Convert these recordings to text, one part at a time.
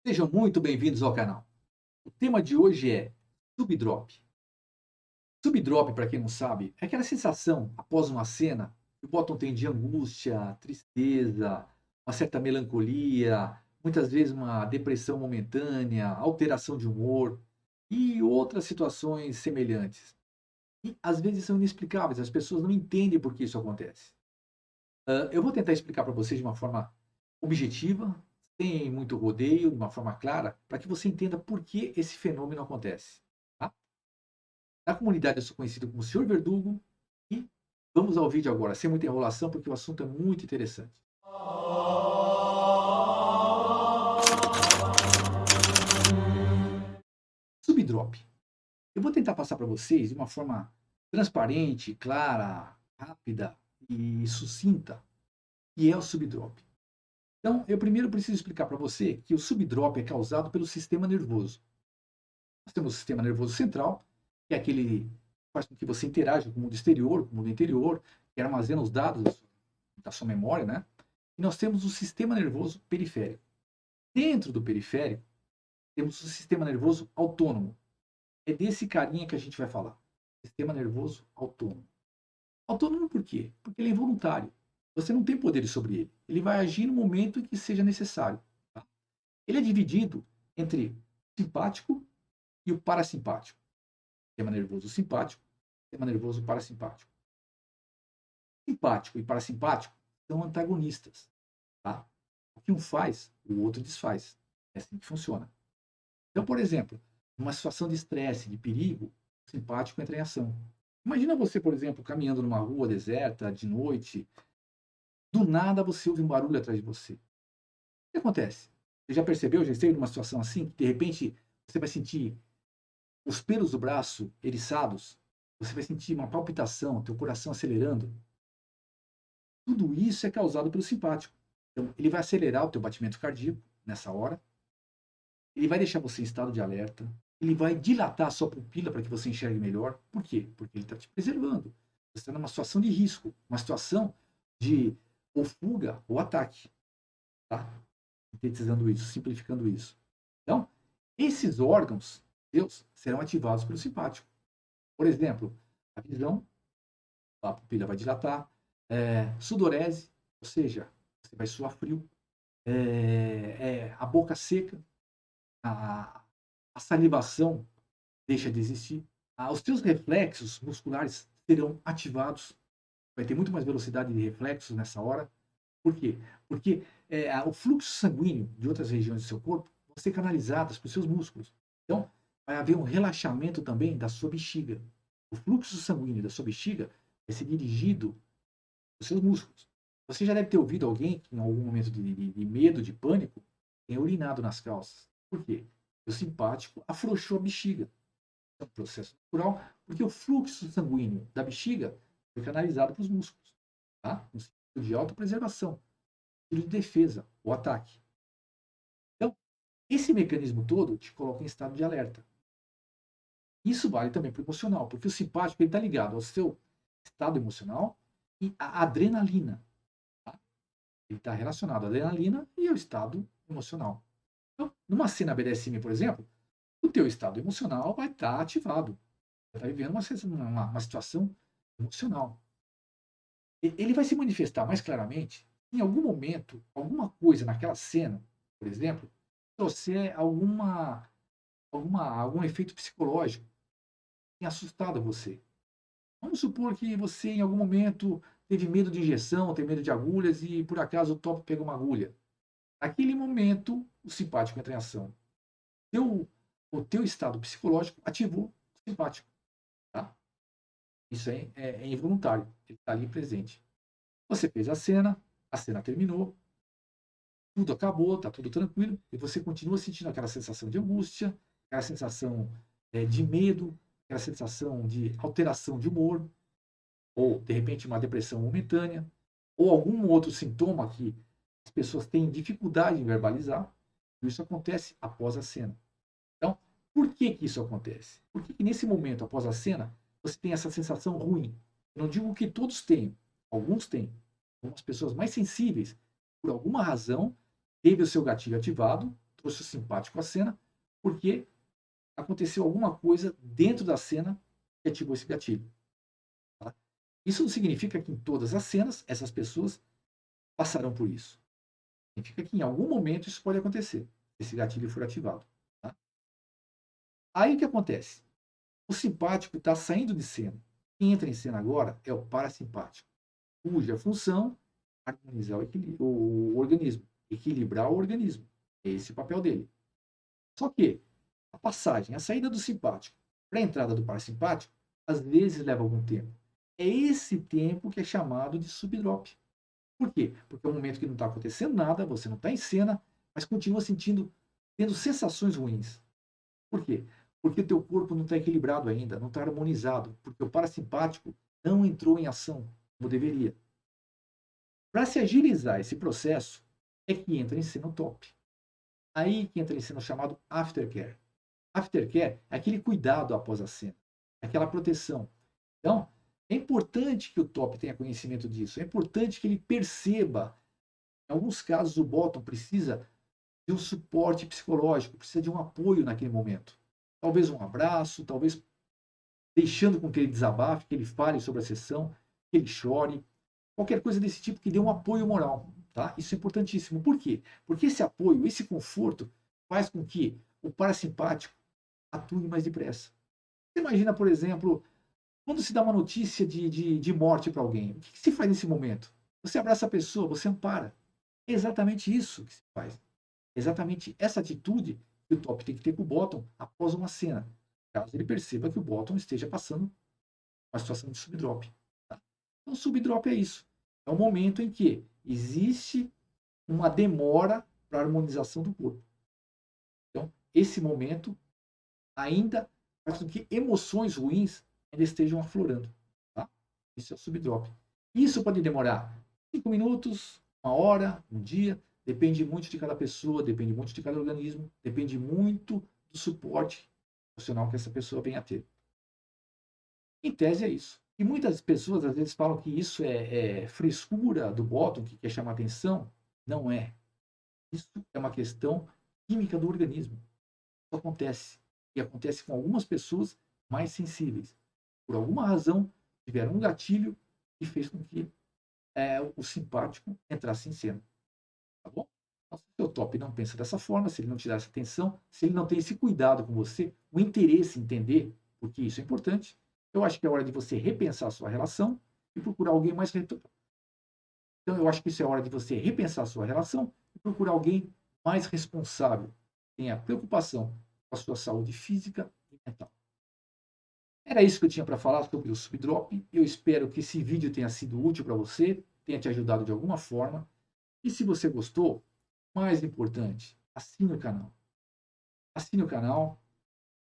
Sejam muito bem-vindos ao canal. O tema de hoje é subdrop. Subdrop, para quem não sabe, é aquela sensação após uma cena que o bottom tem de angústia, tristeza, uma certa melancolia, muitas vezes uma depressão momentânea, alteração de humor e outras situações semelhantes. E às vezes são inexplicáveis, as pessoas não entendem por que isso acontece. Eu vou tentar explicar para vocês de uma forma objetiva, sem muito rodeio, de uma forma clara, para que você entenda por que esse fenômeno acontece. Tá? Na comunidade eu sou conhecido como Senhor Verdugo e vamos ao vídeo agora, sem muita enrolação, porque o assunto é muito interessante. Subdrop. Eu vou tentar passar para vocês de uma forma transparente, clara, rápida e sucinta, que é o subdrop. Então, eu primeiro preciso explicar para você que o subdrop é causado pelo sistema nervoso. Nós temos o sistema nervoso central, que é aquele que faz com que você interaja com o mundo exterior, com o mundo interior, que armazena os dados da sua memória, né? E nós temos o sistema nervoso periférico. Dentro do periférico, temos o sistema nervoso autônomo. É desse carinha que a gente vai falar. Sistema nervoso autônomo. Autônomo por quê? Porque ele é involuntário. Você não tem poderes sobre ele. Ele vai agir no momento em que seja necessário. Tá? Ele é dividido entre o simpático e o parasimpático. Sistema nervoso simpático, sistema nervoso parasimpático. Simpático e parasimpático são antagonistas. Tá? O que um faz, o outro desfaz. É assim que funciona. Então, por exemplo, numa situação de estresse, de perigo, o simpático entra em ação. Imagina você, por exemplo, caminhando numa rua deserta, de noite, do nada você ouve um barulho atrás de você. O que acontece? Você já percebeu, já esteve numa situação assim, que de repente você vai sentir os pelos do braço eriçados, você vai sentir uma palpitação, teu coração acelerando. Tudo isso é causado pelo simpático. Então, ele vai acelerar o teu batimento cardíaco nessa hora, ele vai deixar você em estado de alerta, ele vai dilatar a sua pupila para que você enxergue melhor. Por quê? Porque ele está te preservando. Você está numa situação de risco, uma situação de ou fuga ou ataque. Tá? Sintetizando isso, simplificando isso. Então, esses órgãos seus serão ativados pelo simpático. Por exemplo, a visão, a pupila vai dilatar, sudorese, ou seja, você vai suar frio, a boca seca, a, a salivação deixa de existir, os teus reflexos musculares serão ativados, vai ter muito mais velocidade de reflexos nessa hora. Por quê? Porque o fluxo sanguíneo de outras regiões do seu corpo vão ser canalizadas para os seus músculos. Então, vai haver um relaxamento também da sua bexiga. O fluxo sanguíneo da sua bexiga vai ser dirigido os seus músculos. Você já deve ter ouvido alguém que, em algum momento de medo, de pânico, tenha urinado nas calças. Por quê? O simpático afrouxou a bexiga. É um processo natural, porque o fluxo sanguíneo da bexiga foi canalizado para os músculos. Tá? Um sentido de autopreservação, de defesa, o ataque. Então, esse mecanismo todo te coloca em estado de alerta. Isso vale também para o emocional, porque o simpático está ligado ao seu estado emocional e à adrenalina. Ele está relacionado à adrenalina e ao estado emocional. Então, numa cena BDSM, por exemplo, o teu estado emocional vai estar ativado. Você está vivendo uma situação emocional. Ele vai se manifestar mais claramente em algum momento, alguma coisa naquela cena, por exemplo, trouxer algum efeito psicológico que tenha assustado você. Vamos supor que você, em algum momento, teve medo de injeção, teve medo de agulhas e, por acaso, o topo pegou uma agulha. Naquele momento, o simpático entra em ação. Teu, o teu estado psicológico ativou o simpático. Tá? Isso é involuntário. Ele está ali presente. Você fez a cena terminou, tudo acabou, está tudo tranquilo, e você continua sentindo aquela sensação de angústia, aquela sensação de medo, aquela sensação de alteração de humor, ou de repente uma depressão momentânea, ou algum outro sintoma que as pessoas têm dificuldade em verbalizar. Isso acontece após a cena. Então, por que que isso acontece? Porque nesse momento, após a cena, você tem essa sensação ruim. Eu não digo que todos tenham, alguns têm. Algumas pessoas mais sensíveis, por alguma razão, teve o seu gatilho ativado, trouxe o simpático à cena, porque aconteceu alguma coisa dentro da cena que ativou esse gatilho. Tá? Isso não significa que em todas as cenas essas pessoas passarão por isso. Significa que em algum momento isso pode acontecer, se esse gatilho for ativado. Tá? Aí o que acontece? O simpático está saindo de cena. Quem entra em cena agora é o parasimpático, cuja função é harmonizar o organismo, equilibrar o organismo. É esse o papel dele. Só que a passagem, a saída do simpático para a entrada do parasimpático, às vezes leva algum tempo. É esse tempo que é chamado de subdrop. Por quê? Porque é um momento que não está acontecendo nada, você não está em cena, mas continua tendo sensações ruins. Por quê? Porque o teu corpo não está equilibrado ainda, não está harmonizado, porque o parasimpático não entrou em ação como deveria. Para se agilizar esse processo, é que entra em cena o top. Aí que entra em cena o chamado aftercare. Aftercare é aquele cuidado após a cena, aquela proteção. Então, é importante que o top tenha conhecimento disso, é importante que ele perceba. Em alguns casos, o bottom precisa de um suporte psicológico, precisa de um apoio naquele momento. Talvez um abraço, talvez deixando com que ele desabafe, que ele fale sobre a sessão, que ele chore, qualquer coisa desse tipo que dê um apoio moral. Tá? Isso é importantíssimo. Por quê? Porque esse apoio, esse conforto, faz com que o parasimpático atue mais depressa. Você imagina, por exemplo, quando se dá uma notícia de morte para alguém, o que se faz nesse momento? Você abraça a pessoa, você ampara. É exatamente isso que se faz. Exatamente essa atitude que o top tem que ter com o bottom após uma cena, caso ele perceba que o bottom esteja passando uma situação de subdrop. Tá? Então, subdrop é isso. É o momento em que existe uma demora para a harmonização do corpo. Então, esse momento ainda faz com que emoções ruins ainda estejam aflorando. Tá? Isso é o subdrop. Isso pode demorar 5 minutos, 1 hora, um dia, depende muito de cada pessoa, depende muito de cada organismo, depende muito do suporte emocional que essa pessoa venha a ter. Em tese é isso. E muitas pessoas às vezes falam que isso é frescura do bottom, que quer chamar atenção. Não é. Isso é uma questão química do organismo. Isso acontece. E acontece com algumas pessoas mais sensíveis. Por alguma razão, tiveram um gatilho que fez com que o simpático entrasse em cena. Tá bom? Então, se o seu top não pensa dessa forma, se ele não te dá essa atenção, se ele não tem esse cuidado com você, o interesse em entender, porque isso é importante, eu acho que é hora de você repensar a sua relação e procurar alguém mais. Então, eu acho que isso é hora de você repensar a sua relação e procurar alguém mais responsável, tenha preocupação com a sua saúde física e mental. Era isso que eu tinha para falar sobre o subdrop. Eu espero que esse vídeo tenha sido útil para você, tenha te ajudado de alguma forma. E se você gostou, mais importante, assine o canal. Assine o canal,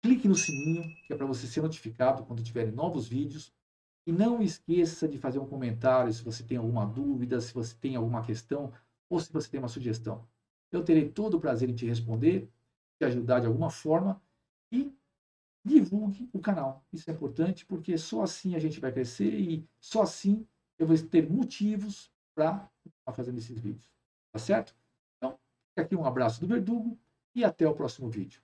clique no sininho, que é para você ser notificado quando tiverem novos vídeos. E não esqueça de fazer um comentário se você tem alguma dúvida, se você tem alguma questão ou se você tem uma sugestão. Eu terei todo o prazer em te responder, te ajudar de alguma forma e divulgue o canal. Isso é importante porque só assim a gente vai crescer e só assim eu vou ter motivos para continuar fazendo esses vídeos. Tá certo? Então, fica aqui um abraço do Verdugo e até o próximo vídeo.